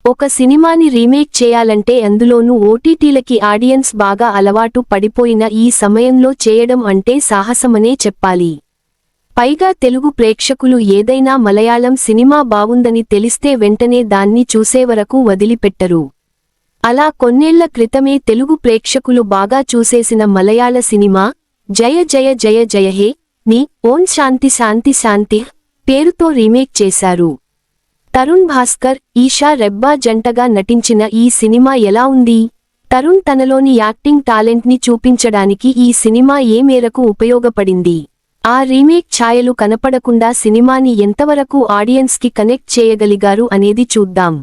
ఒక సినిమాని రీమేక్ చేయాలంటే అందులోనూ ఓటీటీలకి ఆడియన్స్ బాగా అలవాటు పడిపోయిన ఈ సమయంలో చేయడం అంటే సాహసమనే చెప్పాలి. పైగా తెలుగు ప్రేక్షకులు ఏదైనా మలయాళం సినిమా బావుందని తెలిస్తే వెంటనే దాన్ని చూసేవరకు వదిలిపెట్టరు. అలా కొన్నేళ్ల క్రితమే తెలుగు ప్రేక్షకులు బాగా చూసేసిన మలయాళ సినిమా జయ జయ జయ జయ హే ని ఓం శాంతి శాంతి శాంతి పేరుతో రీమేక్ చేశారు. తరుణ్ భాస్కర్, ఈషా రెబ్బా జంటగా నటించిన ఈ సినిమా ఎలా ఉంది? తరుణ్ తనలోని యాక్టింగ్ టాలెంట్ని చూపించడానికి ఈ సినిమా ఏ మేరకు ఉపయోగపడింది? ఆ రీమేక్ ఛాయలు కనపడకుండా సినిమాని ఎంతవరకు ఆడియన్స్కి కనెక్ట్ చేయగలిగారు అనేది చూద్దాం.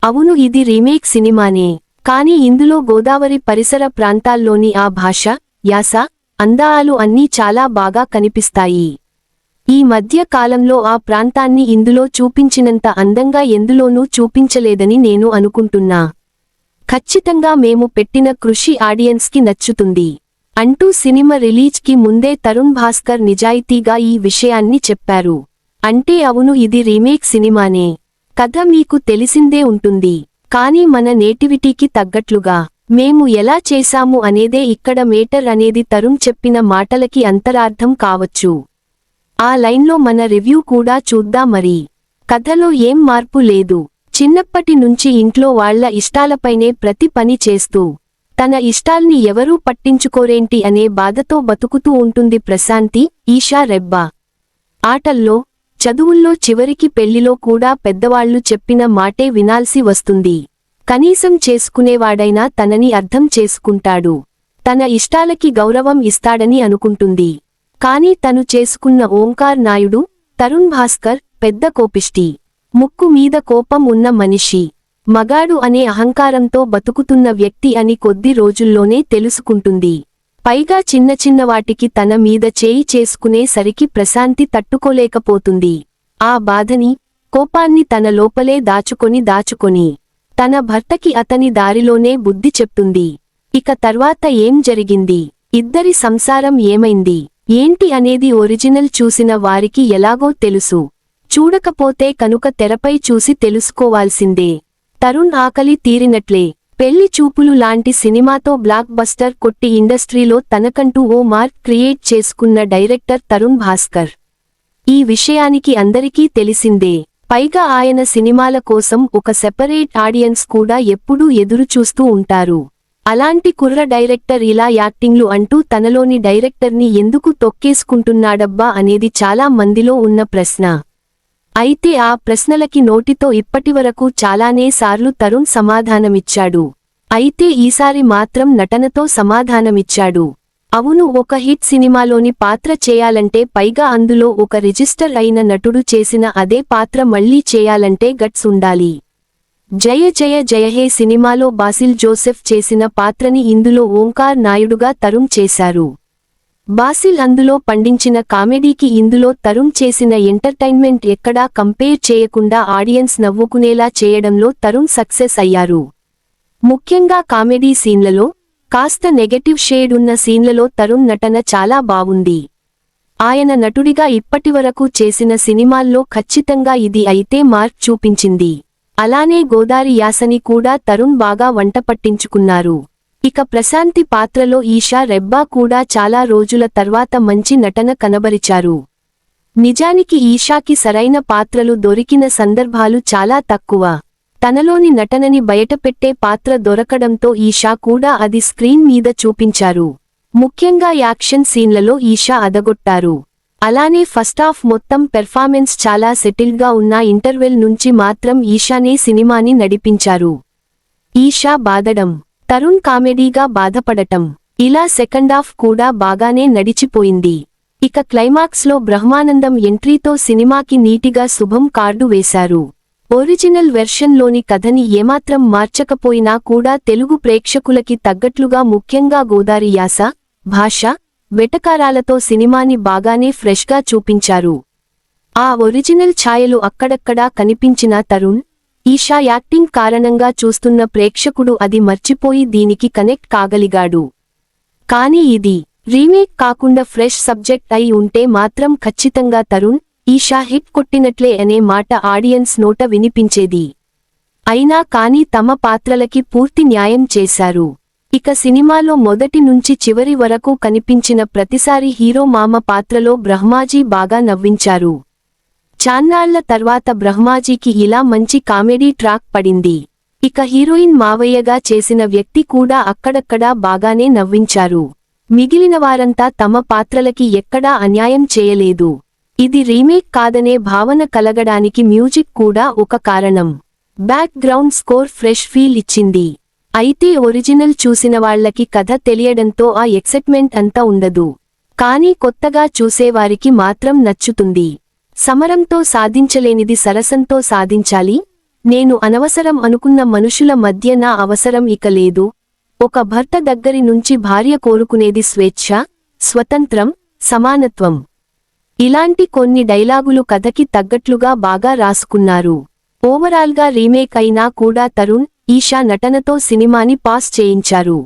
అవును, ఇది రీమేక్ సినిమానే. కానీ ఇందులో గోదావరి పరిసర ప్రాంతాల్లోని ఆ భాష, యాస, అందాలు అన్నీ చాలా బాగా కనిపిస్తాయి. ఈ మధ్య కాలంలో ఆ ప్రాంతాన్ని ఇందులో చూపించినంత అందంగా ఎందులోనూ చూపించలేదని నేను అనుకుంటున్నా. ఖచ్చితంగా మేము పెట్టిన కృషి ఆడియన్స్కి నచ్చుతుంది అంటూ సినిమా రిలీజ్కి ముందే తరుణ్ భాస్కర్ నిజాయితీగా ఈ విషయాన్ని చెప్పారు. అంటే అవును, ఇది రీమేక్ సినిమానే. కథ మీకు తెలిసిందే ఉంటుంది. కానీ మన నేటివిటీకి తగ్గట్లుగా మేము ఎలా చేశాము అనేదే ఇక్కడ మేటర్ అనేది తరుణ్ చెప్పిన మాటలకి అంతరార్థం కావచ్చు. ఆ లైన్లో మన రివ్యూ కూడా చూద్దాం మరి. కథలో ఏం మార్పు లేదు. చిన్నప్పటి నుంచి ఇంట్లో వాళ్ల ఇష్టాలపైనే ప్రతి పని చేస్తూ తన ఇష్టాల్ని ఎవరూ పట్టించుకోరేంటి అనే బాధతో బతుకుతూ ఉంటుంది ప్రశాంతి, ఈషా రెబ్బా. ఆటల్లో, చదువుల్లో, చివరికి పెళ్లిలో కూడా పెద్దవాళ్లు చెప్పిన మాటే వినాల్సి వస్తుంది. కనీసం చేసుకునేవాడైనా తనని అర్థం చేసుకుంటాడు, తన ఇష్టాలకి గౌరవం ఇస్తాడని అనుకుంటుంది. కాని తను చేసుకున్న ఓంకార్ నాయుడు, తరుణ్ భాస్కర్ పెద్ద కోపిష్టి, ముక్కు మీద కోపం ఉన్న మనిషి, మగాడు అనే అహంకారంతో బతుకుతున్న వ్యక్తి అని కొద్ది రోజుల్లోనే తెలుసుకుంటుంది. పైగా చిన్న చిన్న వాటికి తన మీద చేయి చేసుకునే సరికి ప్రశాంతి తట్టుకోలేకపోతుంది. ఆ బాధని, కోపాన్ని తన లోపలే దాచుకొని తన భర్తకి అతని దారిలోనే బుద్ధి చెప్తుంది. ఇక తర్వాత ఏం జరిగింది, ఇద్దరి సంసారం ఏమైంది, ఏంటి అనేది ఒరిజినల్ చూసిన వారికి ఎలాగో తెలుసు. చూడకపోతే కనుక తెరపై చూసి తెలుసుకోవాల్సిందే. తరుణ్ ఆకలి తీరినట్లే పెళ్లి చూపులు లాంటి సినిమాతో బ్లాక్ బస్టర్ కొట్టి ఇండస్ట్రీలో తనకంటూ ఓ మార్క్ క్రియేట్ చేసుకున్న డైరెక్టర్ తరుణ్ భాస్కర్. ఈ విషయానికి అందరికీ తెలిసిందే. పైగా ఆయన సినిమాల కోసం ఒక సెపరేట్ ఆడియన్స్ కూడా ఎప్పుడూ ఎదురుచూస్తూ ఉంటారు. అలాంటి కుర్ర డైరెక్టర్ ఇలా యాక్టింగ్లు అంటూ తనలోని డైరెక్టర్ని ఎందుకు తొక్కేసుకుంటున్నాడబ్బా అనేది చాలా మందిలో ఉన్న ప్రశ్న. అయితే ఆ ప్రశ్నలకి నోటితో ఇప్పటివరకు చాలానే సార్లు తరుణ్ సమాధానమిచ్చాడు. అయితే ఈసారి మాత్రం నటనతో సమాధానమిచ్చాడు. అవును, ఒక హిట్ సినిమాలోని పాత్ర చేయాలంటే, పైగా అందులో ఒక రిజిస్టర్ అయిన నటుడు చేసిన అదే పాత్ర మళ్లీ చేయాలంటే గట్స్ ఉండాలి. జయ జయ జయ హే సినిమాలో బాసిల్ జోసెఫ్ చేసిన పాత్రని ఇందులో ఓంకార్ నాయుడుగా తరుణ్ చేశారు. బాసిల్ అందులో పండించిన కామెడీకి ఇందులో తరుణ్ చేసిన ఎంటర్టైన్మెంట్ ఎక్కడా కంపేర్ చేయకుండా ఆడియన్స్ నవ్వుకునేలా చేయడంలో తరుణ్ సక్సెస్ అయ్యారు. ముఖ్యంగా కామెడీ సీన్లలో, కాస్త నెగటివ్ షేడ్ ఉన్న సీన్లలో తరుణ్ నటన చాలా బావుంది. ఆయన నటుడిగా ఇప్పటివరకు చేసిన సినిమాల్లో ఖచ్చితంగా ఇది అయితే మార్క్ చూపించింది. అలానే గోదారి యాసని కూడా తరుణ్ బాగా వంట పట్టించుకున్నారు. ఇక ప్రశాంతి పాత్రలో ఈషా రెబ్బా కూడా చాలా రోజుల తర్వాత మంచి నటన కనబరిచారు. నిజానికి ఈషాకి సరైన పాత్రలు దొరికిన సందర్భాలు చాలా తక్కువ. తనలోని నటనని బయటపెట్టే పాత్ర దొరకడంతో ఈషా కూడా అది స్క్రీన్ మీద చూపించారు. ముఖ్యంగా యాక్షన్ సీన్లలో ఈషా అదగొట్టారు. అలానే ఫస్టాఫ్ మొత్తం పెర్ఫార్మెన్స్ చాలా సెటిల్గా ఉన్న ఇంటర్వెల్ నుంచి మాత్రం ఈషానే సినిమాని నడిపించారు. ఈషా బాధడం, తరుణ్ కామెడీగా బాధపడటం, ఇలా సెకండాఫ్ కూడా బాగానే నడిచిపోయింది. ఇక క్లైమాక్స్లో బ్రహ్మానందం ఎంట్రీతో సినిమాకి నీటిగా శుభం కార్డు వేశారు. ఒరిజినల్ వెర్షన్లోని కథని ఏమాత్రం మార్చకపోయినా కూడా తెలుగు ప్రేక్షకులకి తగ్గట్లుగా ముఖ్యంగా గోదారి యాస, భాష, వెటకారాలతో సినిమాని బాగానే ఫ్రెష్గా చూపించారు. ఆ ఒరిజినల్ ఛాయలు అక్కడక్కడా కనిపించిన తరుణ్, ఈషా యాక్టింగ్ కారణంగా చూస్తున్న ప్రేక్షకుడు అది మర్చిపోయి దీనికి కనెక్ట్ కాగలిగాడు. కానీ ఇది రీమేక్ కాకుండా ఫ్రెష్ సబ్జెక్ట్ అయి ఉంటే మాత్రం ఖచ్చితంగా తరుణ్, ఈషా హిట్ కొట్టినట్లే అనే మాట ఆడియన్స్ నోట వినిపించేది. అయినా కానీ తమ పాత్రలకి పూర్తి న్యాయం చేశారు. ఇక సినిమాలో మొదటి నుంచి చివరి వరకు కనిపించిన ప్రతిసారి హీరో మామ పాత్రలో బ్రహ్మాజీ బాగా నవ్వించారు. చాన్నాళ్ల తర్వాత బ్రహ్మాజీకి ఇలా మంచి కామెడీ ట్రాక్ పడింది. ఇక హీరోయిన్ మావయ్యగా చేసిన వ్యక్తి కూడా అక్కడక్కడా బాగానే నవ్వించారు. మిగిలినవారంతా తమ పాత్రలకి ఎక్కడా అన్యాయం చేయలేదు. ఇది రీమేక్ కాదనే భావన కలగడానికి మ్యూజిక్ కూడా ఒక కారణం. Back ground score fresh feel ఇచ్చింది. అయితే ఒరిజినల్ చూసినవాళ్లకి కథ తెలియడంతో ఆ ఎక్సైట్మెంట్ అంతా ఉండదు. కానీ కొత్తగా చూసేవారికి మాత్రం నచ్చుతుంది. సమరంతో సాధించలేనిది సరసంతో సాధించాలి. నేను అనవసరం అనుకున్న మనుషుల మధ్య నా అవసరం ఇక లేదు. ఒక భర్త దగ్గరి నుంచి భార్య కోరుకునేది స్వేచ్ఛ, స్వతంత్రం, సమానత్వం. ఇలాంటి కొన్ని డైలాగులు కథకి తగ్గట్లుగా బాగా రాసుకున్నారు. ఓవరాల్గా రీమేక్ అయినా కూడా తరుణ్, ఈషా నటనతో సినిమాని పాస్ చేయించారు.